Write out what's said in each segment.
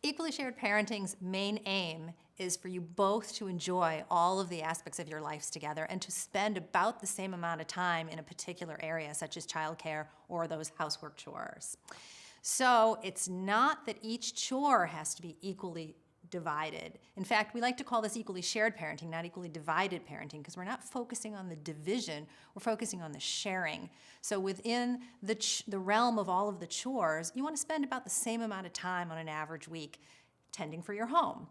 Equally shared parenting's main aim is for you both to enjoy all of the aspects of your lives together and to spend about the same amount of time in a particular area, such as childcare or those housework chores. So it's not that each chore has to be equally divided. In fact, we like to call this equally shared parenting, not equally divided parenting, because we're not focusing on the division, we're focusing on the sharing. So within the realm of all of the chores, you want to spend about the same amount of time on an average week tending for your home.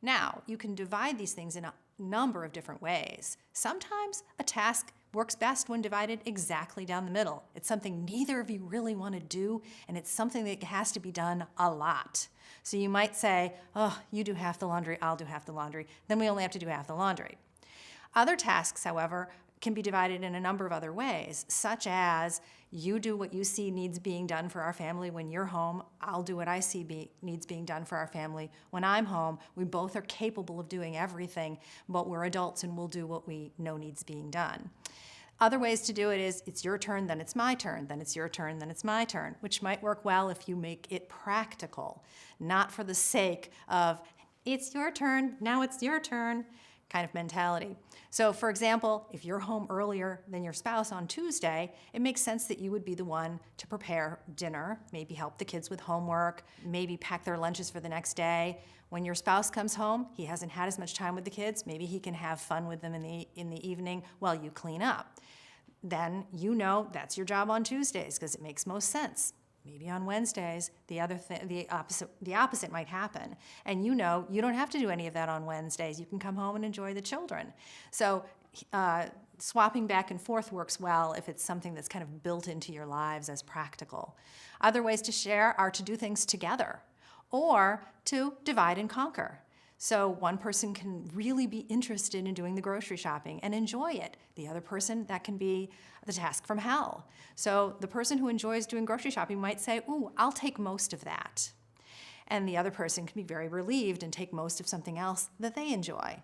Now, you can divide these things in a number of different ways. Sometimes a task works best when divided exactly down the middle. It's something neither of you really want to do, and it's something that has to be done a lot. So you might say, oh, you do half the laundry, I'll do half the laundry. Then we only have to do half the laundry. Other tasks, however, can be divided in a number of other ways, such as you do what you see needs being done for our family when you're home, I'll do what I see needs being done for our family when I'm home. We both are capable of doing everything, but we're adults and we'll do what we know needs being done. Other ways to do it is it's your turn, then it's my turn, then it's your turn, then it's my turn, which might work well if you make it practical, not for the sake of it's your turn, now it's your turn kind of mentality. So for example, if you're home earlier than your spouse on Tuesday, it makes sense that you would be the one to prepare dinner, maybe help the kids with homework, maybe pack their lunches for the next day. When your spouse comes home, he hasn't had as much time with the kids, maybe he can have fun with them in the evening while you clean up. Then you know that's your job on Tuesdays because it makes most sense. Maybe on Wednesdays, the opposite might happen. And you know you don't have to do any of that on Wednesdays. You can come home and enjoy the children. So swapping back and forth works well if it's something that's kind of built into your lives as practical. Other ways to share are to do things together or to divide and conquer. So one person can really be interested in doing the grocery shopping and enjoy it. The other person, that can be the task from hell. So the person who enjoys doing grocery shopping might say, ooh, I'll take most of that. And the other person can be very relieved and take most of something else that they enjoy.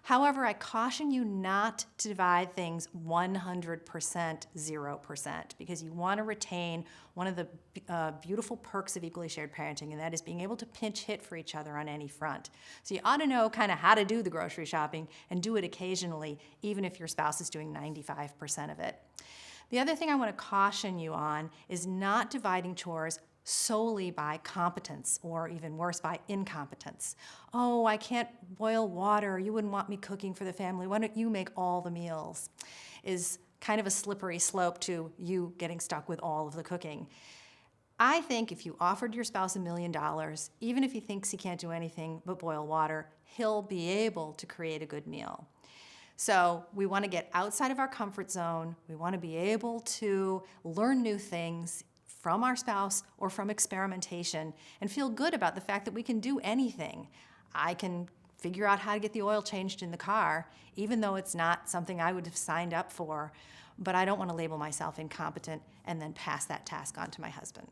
However, I caution you not to divide things 100%, 0%, because you want to retain one of the beautiful perks of equally shared parenting, and that is being able to pinch hit for each other on any front. So you ought to know kind of how to do the grocery shopping and do it occasionally, even if your spouse is doing 95% of it. The other thing I want to caution you on is not dividing chores solely by competence, or even worse, by incompetence. Oh, I can't boil water. You wouldn't want me cooking for the family. Why don't you make all the meals? Is kind of a slippery slope to you getting stuck with all of the cooking. I think if you offered your spouse $1 million, even if he thinks he can't do anything but boil water, he'll be able to create a good meal. So we want to get outside of our comfort zone. We want to be able to learn new things from our spouse or from experimentation and feel good about the fact that we can do anything. I can figure out how to get the oil changed in the car, even though it's not something I would have signed up for, but I don't want to label myself incompetent and then pass that task on to my husband.